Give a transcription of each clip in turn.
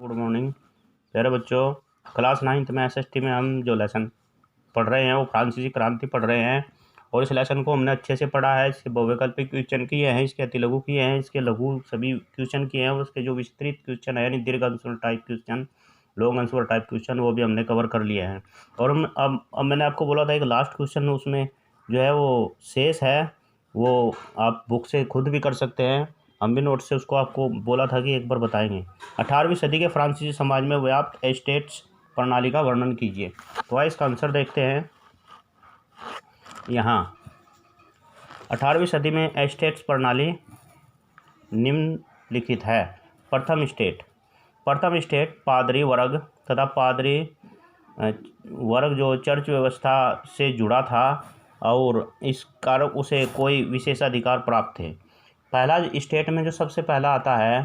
Good morning प्यारे बच्चों। Class 9th में एसएसटी में हम जो लेसन पढ़ रहे हैं वो फ्रांसीसी क्रांति पढ़ रहे हैं और इस लेसन को हमने अच्छे से पढ़ा है। इसके बहुवैकल्पिक क्वेश्चन किए हैं, इसके अति लघु किए हैं, इसके लघु सभी क्वेश्चन किए हैं और उसके जो विस्तृत क्वेश्चन है यानी दीर्घ answer type question, long answer type question वो भी हमने कवर कर लिए हैं। और अब मैंने आपको बोला था एक लास्ट क्वेश्चन उसमें जो है वो शेष है, वो आप बुक से खुद भी कर सकते हैं। हम भी नोट से उसको आपको बोला था कि एक बार बताएंगे। 18वीं सदी के फ्रांसीसी समाज में व्याप्त एस्टेट्स प्रणाली का वर्णन कीजिए। तो आइए इसका आंसर देखते हैं। यहाँ 18वीं सदी में एस्टेट्स प्रणाली निम्नलिखित है। प्रथम स्टेट पादरी वर्ग तथा पादरी वर्ग जो चर्च व्यवस्था से जुड़ा था और इस कारण उसे कोई विशेषाधिकार प्राप्त थे। पहला स्टेट में जो सबसे पहला आता है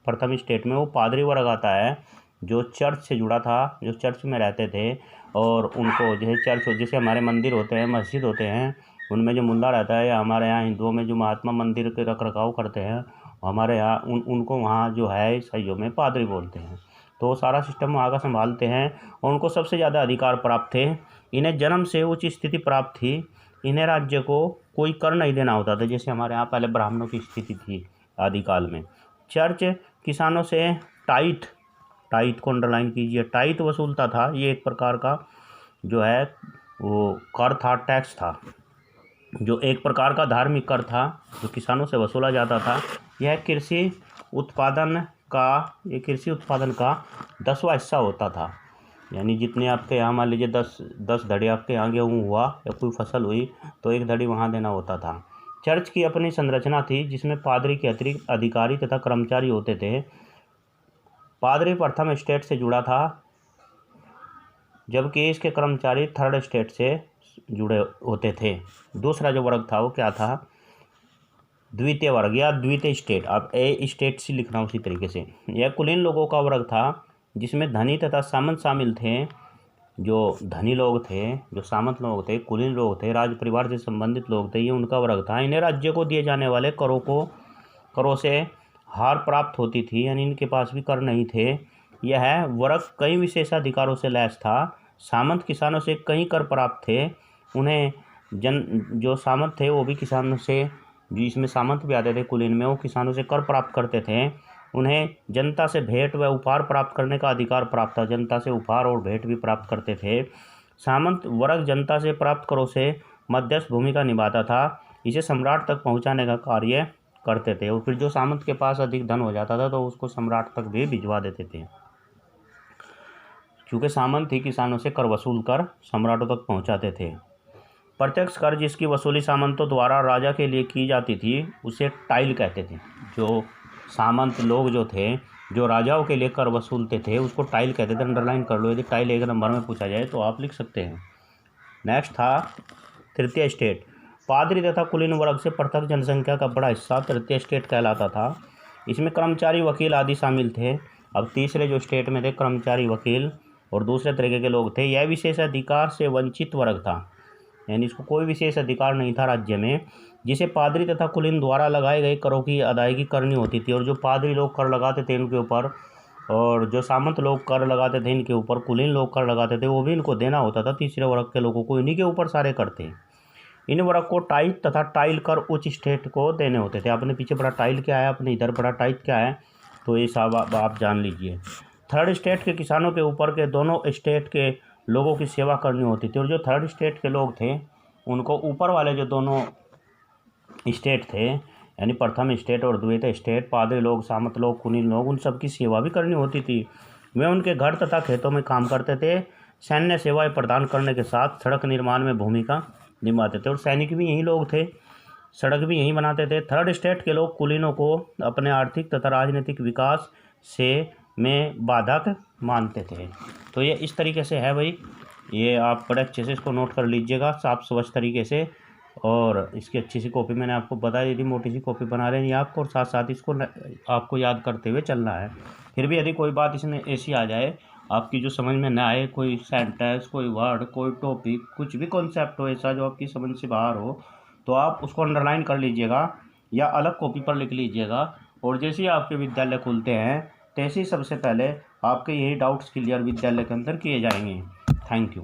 प्रथम स्टेट में वो पादरी वर्ग आता है जो चर्च से जुड़ा था, जो चर्च में रहते थे और उनको जैसे चर्च जैसे हमारे मंदिर होते हैं, मस्जिद होते हैं, उनमें जो मुल्ला रहता है या हमारे यहाँ हिंदुओं में जो महात्मा मंदिर के रख रखाव करते हैं हमारे यहाँ उनको वहाँ जो है ईसाइयों में पादरी बोलते हैं। तो सारा सिस्टम वहाँ का संभालते हैं और उनको सबसे ज़्यादा अधिकार प्राप्त थे। इन्हें जन्म से उच्च स्थिति प्राप्त थी। इन्हें राज्य को कोई कर नहीं देना होता था जैसे हमारे यहाँ पहले ब्राह्मणों की स्थिति थी आदिकाल में। चर्च किसानों से टाइट को अंडरलाइन कीजिए, टाइट वसूलता था। ये एक प्रकार का जो है वो कर था, टैक्स था, जो एक प्रकार का धार्मिक कर था जो किसानों से वसूला जाता था। यह कृषि उत्पादन का 10वां हिस्सा होता था। यानी जितने आपके यहाँ मान लीजिए 10 धड़ी आपके यहाँ गेहूँ हुआ या कोई फसल हुई तो एक धड़ी वहाँ देना होता था। चर्च की अपनी संरचना थी जिसमें पादरी के अतिरिक्त अधिकारी तथा कर्मचारी होते थे। पादरी प्रथम स्टेट से जुड़ा था जबकि इसके कर्मचारी थर्ड स्टेट से जुड़े होते थे। दूसरा जो वर्ग था वो क्या था? द्वितीय वर्ग या द्वितीय स्टेट। आप ए स्टेट से लिखना उसी तरीके से। यह कुलीन लोगों का वर्ग था जिसमें धनी तथा सामंत शामिल थे। जो धनी लोग थे, जो सामंत लोग थे, कुलीन लोग थे, राज परिवार से संबंधित लोग थे, ये उनका वर्ग था। इन्हें राज्य को दिए जाने वाले करों से हार प्राप्त होती थी, यानी इनके पास भी कर नहीं थे। यह वर्ग कई विशेषाधिकारों से लैस था। सामंत किसानों से कई कर प्राप्त थे। उन्हें जो सामंत थे वो भी किसानों से, जिसमें सामंत भी आते थे कुलीन में, वो किसानों से कर प्राप्त करते थे। उन्हें जनता से भेंट व उपहार प्राप्त करने का अधिकार प्राप्त था। जनता से उपहार और भेंट भी प्राप्त करते थे। सामंत वर्ग जनता से प्राप्त करों से मध्यस्थ भूमिका निभाता था। इसे सम्राट तक पहुंचाने का कार्य करते थे और फिर जो सामंत के पास अधिक धन हो जाता था तो उसको सम्राट तक भी भिजवा देते थे। क्योंकि सामंत ही किसानों से कर वसूल कर सम्राटों तक पहुंचाते थे। प्रत्यक्ष कर जिसकी वसूली सामंतों द्वारा राजा के लिए की जाती थी उसे टाइल कहते थे। जो सामंत लोग जो थे, जो राजाओं के लिए कर वसूलते थे, उसको टाइल कहते थे। अंडरलाइन कर लो, यदि टाइल 1 नंबर में पूछा जाए तो आप लिख सकते हैं। नेक्स्ट था तृतीय स्टेट। पादरी तथा कुलीन वर्ग से पृथक जनसंख्या का बड़ा हिस्सा तृतीय स्टेट कहलाता था। इसमें कर्मचारी, वकील आदि शामिल थे। अब तीसरे जो स्टेट में थे कर्मचारी, वकील और दूसरे तरीके के लोग थे। यह विशेष अधिकार से वंचित वर्ग था, यानी इसको कोई विशेष अधिकार नहीं था राज्य में, जिसे पादरी तथा कुलीन द्वारा लगाए गए करों की अदायगी करनी होती थी। और जो पादरी लोग कर लगाते थे इनके ऊपर और जो सामंत लोग कर लगाते थे इनके ऊपर, कुलीन लोग कर लगाते थे, वो भी इनको देना होता था। तीसरे वर्ग के लोगों को इन्हीं के ऊपर सारे करते। इन वर्ग को टाइट तथा टाइल कर उच्च स्टेट को देने होते थे। अपने पीछे बड़ा टाइल क्या है, अपने इधर बड़ा टाइट क्या है, तो ये सब आप जान लीजिए। थर्ड स्टेट के किसानों के ऊपर के दोनों स्टेट के लोगों की सेवा करनी होती थी। और जो थर्ड स्टेट के लोग थे उनको ऊपर वाले जो दोनों स्टेट थे, यानी प्रथम स्टेट और द्वितीय स्टेट, पादरी लोग, सामंत लोग, कुलीन लोग, उन सब की सेवा भी करनी होती थी। वे उनके घर तथा खेतों में काम करते थे। सैन्य सेवाएं प्रदान करने के साथ सड़क निर्माण में भूमिका निभाते थे और सैनिक भी यही लोग थे, सड़क भी यही बनाते थे। थर्ड स्टेट के लोग कुलीनों को अपने आर्थिक तथा राजनीतिक विकास में बाधक मानते थे। तो ये इस तरीके से है भाई, ये आप बड़े अच्छे से इसको नोट कर लीजिएगा साफ स्वच्छ तरीके से। और इसकी अच्छी सी कॉपी मैंने आपको बता दी थी, मोटी सी कॉपी बना लेनी आपको और साथ साथ इसको आपको याद करते हुए चलना है। फिर भी यदि कोई बात इसमें ऐसी आ जाए आपकी जो समझ में ना आए, कोई सेंटेंस, कोई वर्ड, कोई टॉपिक, कुछ भी कॉन्सेप्ट हो ऐसा जो आपकी समझ से बाहर हो, तो आप उसको अंडरलाइन कर लीजिएगा या अलग कॉपी पर लिख लीजिएगा। और जैसे ही आपके विद्यालय खुलते हैं तैसे ही सबसे पहले आपके यही डाउट्स क्लियर विद्यालय के अंदर किए जाएंगे। Thank you.